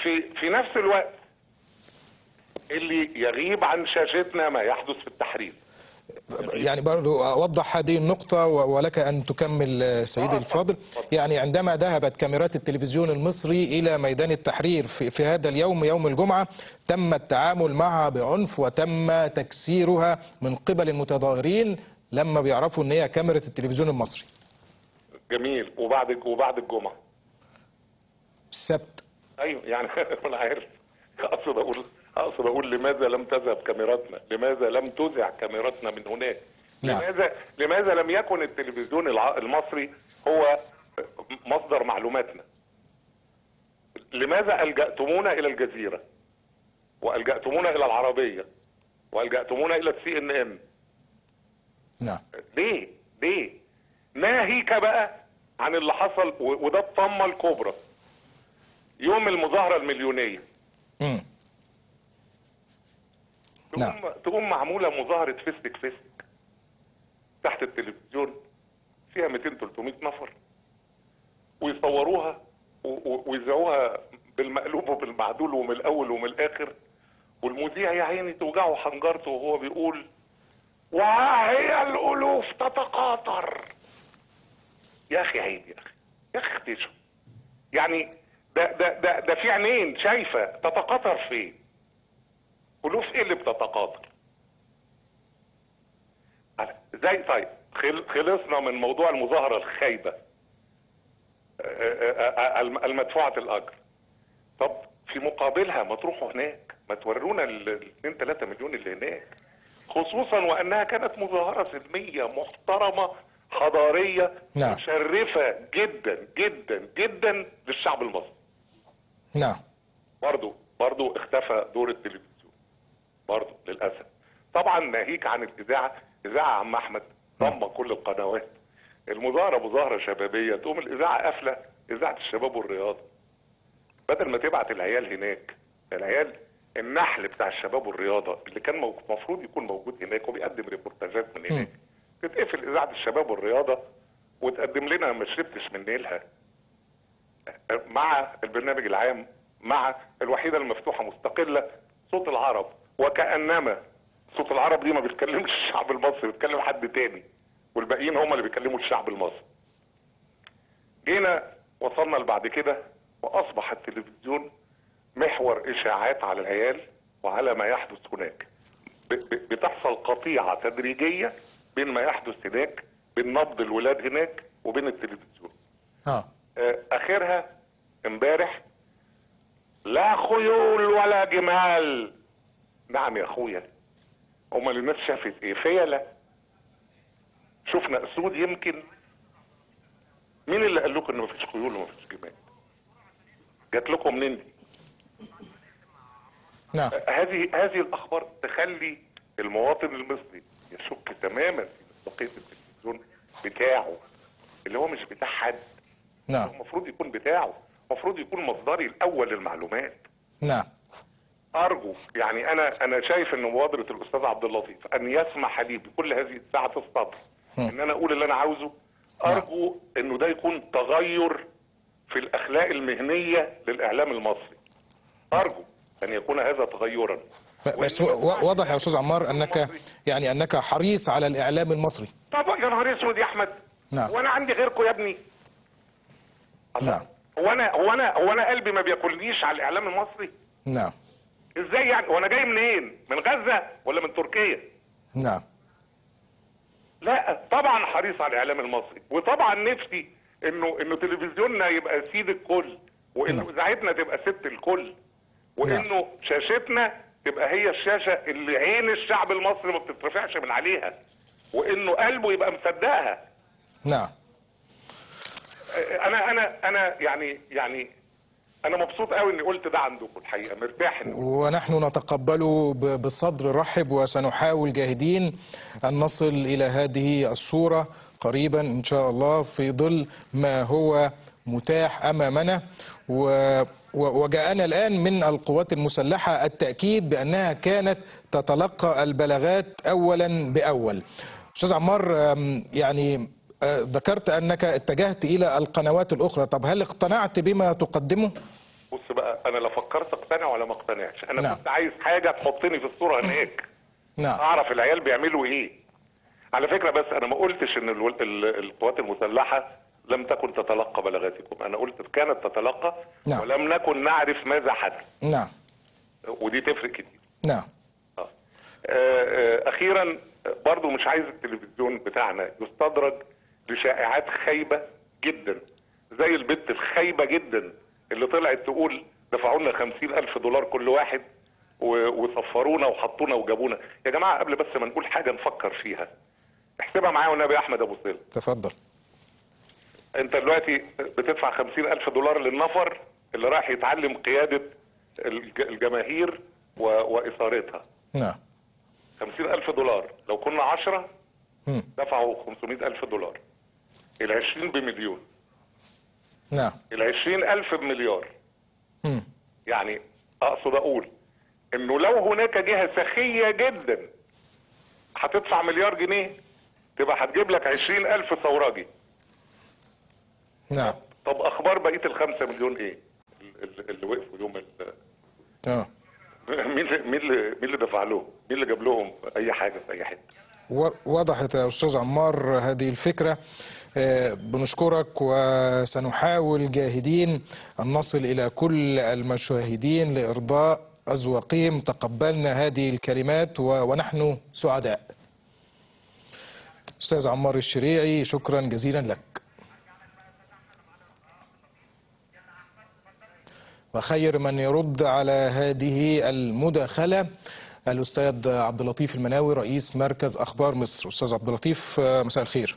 في نفس الوقت اللي يغيب عن شاشتنا ما يحدث في التحرير. يعني برضو أوضح هذه النقطة ولك أن تكمل سيدي الفاضل. يعني عندما ذهبت كاميرات التلفزيون المصري إلى ميدان التحرير في هذا اليوم، يوم الجمعة، تم التعامل معها بعنف وتم تكسيرها من قبل المتظاهرين لما بيعرفوا أن هي كاميرا التلفزيون المصري. جميل. وبعد الجمعة السبت. أيوه يعني أنا عارف. أقصد أقول لماذا لم تذهب كاميراتنا؟ لماذا لم تذع كاميراتنا من هناك؟ نعم. لماذا لم يكن التلفزيون المصري هو مصدر معلوماتنا؟ لماذا ألجأتمونا إلى الجزيرة؟ وألجأتمونا إلى العربية؟ وألجأتمونا إلى CNN؟ نعم. ليه؟ ناهيك بقى عن اللي حصل، وده الطمة الكبرى يوم المظاهرة المليونية. نعم. تقوم معمولة مظاهرة فيستك تحت التلفزيون فيها 200-300 نفر، ويصوروها ويذيعوها بالمقلوب وبالمعدول ومن الأول ومن الآخر، والمذيع يا عيني توجعه حنجرته وهو بيقول وهي الألوف تتقاطر. يا أخي عيب، يا أخي اختشوا. يعني ده في عينين شايفة تتقاطر فين؟ ألوف إيه اللي بتتقاطر؟ زي طيب خلصنا من موضوع المظاهرة الخايبة المدفوعة الأجر. طب في مقابلها ما تروحوا هناك، ما تورونا ال 2-3 مليون اللي هناك، خصوصا وأنها كانت مظاهرة سلمية محترمة حضارية. نعم. مشرفة جدا جدا جدا للشعب المصري. نعم. برضو اختفى دور التلفزيون برضو للأسف. طبعا ناهيك عن الإذاعة عم أحمد ضم كل القنوات. المظاهرة مظاهرة شبابية، تقوم الإذاعة قافلة إذاعة الشباب والرياضة، بدل ما تبعت العيال هناك. العيال النحل بتاع الشباب والرياضة اللي كان المفروض يكون موجود هناك وبيقدم ريبورتاجات من هناك، تتقفل إذاعة الشباب والرياضة وتقدم لنا ما شربتش من نيلها مع البرنامج العام، مع الوحيدة المفتوحة مستقلة صوت العرب. وكأنما صوت العرب دي ما بيتكلمش الشعب المصري، بيتكلم حد تاني، والباقيين هم اللي بيكلموا الشعب المصري. جينا وصلنا لبعد كده واصبح التلفزيون محور اشاعات على العيال وعلى ما يحدث هناك. بتحصل قطيعة تدريجية بين ما يحدث هناك، بين نبض الولاد هناك وبين التلفزيون. اخرها امبارح لا خيول ولا جمال. نعم يا اخويا، امال الناس شافت ايه؟ فيلة؟ شفنا اسود يمكن؟ مين اللي قال لكم ان مفيش خيول ومفيش جمال؟ جات لكم منين دي؟ نعم. هذه الاخبار تخلي المواطن المصري يشك تماما في مصداقيه التلفزيون بتاعه، اللي هو مش بتاع حد. نعم. المفروض يكون بتاعه، المفروض يكون مصدري الاول للمعلومات. نعم. ارجو يعني انا شايف ان مبادره الاستاذ عبد اللطيف ان يسمح لي بكل هذه الساعه الصبر ان انا اقول اللي انا عاوزه. ارجو انه ده يكون تغير في الاخلاق المهنيه للاعلام المصري. ارجو ان يكون هذا تغيرا. بس واضح يا استاذ عمار انك حريص على الاعلام المصري. طبعا يا نهار اسود يا احمد. نعم. وانا عندي غيركم يا ابني؟ نعم. هو انا قلبي ما بياكلنيش على الاعلام المصري؟ نعم. ازاي يعني؟ وانا جاي منين؟ من غزة ولا من تركيا؟ نعم. لا طبعا حريص على الاعلام المصري، وطبعا نفسي انه تلفزيوننا يبقى سيد الكل، وانه اذاعتنا تبقى ست الكل، وانه شاشتنا تبقى هي الشاشة اللي عين الشعب المصري ما بتترفعش من عليها، وانه قلبه يبقى مصدقها. نعم. انا يعني أنا مبسوط قوي إني قلت ده عندكم، الحقيقة مرتاح. ونحن نتقبله بصدر رحب، وسنحاول جاهدين أن نصل إلى هذه الصورة قريبا إن شاء الله في ظل ما هو متاح أمامنا. وجاءنا الآن من القوات المسلحة التأكيد بأنها كانت تتلقى البلاغات أولا بأول. أستاذ عمار، يعني ذكرت أنك اتجهت إلى القنوات الأخرى، طب هل اقتنعت بما تقدمه؟ بص بقى، انا لا فكرت اقتنع ولا ما اقتنعش، انا نعم. كنت عايز حاجه تحطني في الصوره هناك، نعم. اعرف العيال بيعملوا ايه. على فكره بس انا ما قلتش ان القوات المسلحه لم تكن تتلقى بلاغاتكم، انا قلت كانت تتلقى نعم. ولم نكن نعرف ماذا حدث، نعم. ودي تفرق كتير. نعم. اخيرا برضو مش عايز التلفزيون بتاعنا يستدرج لشائعات خايبه جدا، زي البت الخايبه جدا اللي طلعت تقول دفعوا لنا $50,000 كل واحد وصفرونا وحطونا وجابونا. يا جماعه قبل بس ما نقول حاجه نفكر فيها، احسبها معايا والنبي احمد ابو سيل. تفضل. انت دلوقتي بتدفع $50,000 للنفر اللي رايح يتعلم قياده الجماهير واثارتها. نعم. $50,000 لو كنا 10 دفعوا $500,000، ال20 بمليون، نعم. ال20,000 بمليار. يعني اقصد اقول انه لو هناك جهه سخيه جدا هتدفع $1,000,000 تبقى هتجيب لك 20,000 ثوراجي. نعم. طب اخبار بقيه ال5 مليون ايه اللي وقفوا يوم مين اللي دفع لهم؟ مين اللي جاب لهم اي حاجه في اي حته؟ وضحت يا أستاذ عمار هذه الفكرة. بنشكرك، وسنحاول جاهدين أن نصل إلى كل المشاهدين لإرضاء أذواقهم. تقبلنا هذه الكلمات ونحن سعداء. أستاذ عمار الشريعي، شكرا جزيلا لك. وخير من يرد على هذه المداخلة الأستاذ عبد اللطيف المناوي، رئيس مركز أخبار مصر. أستاذ عبد اللطيف، مساء الخير.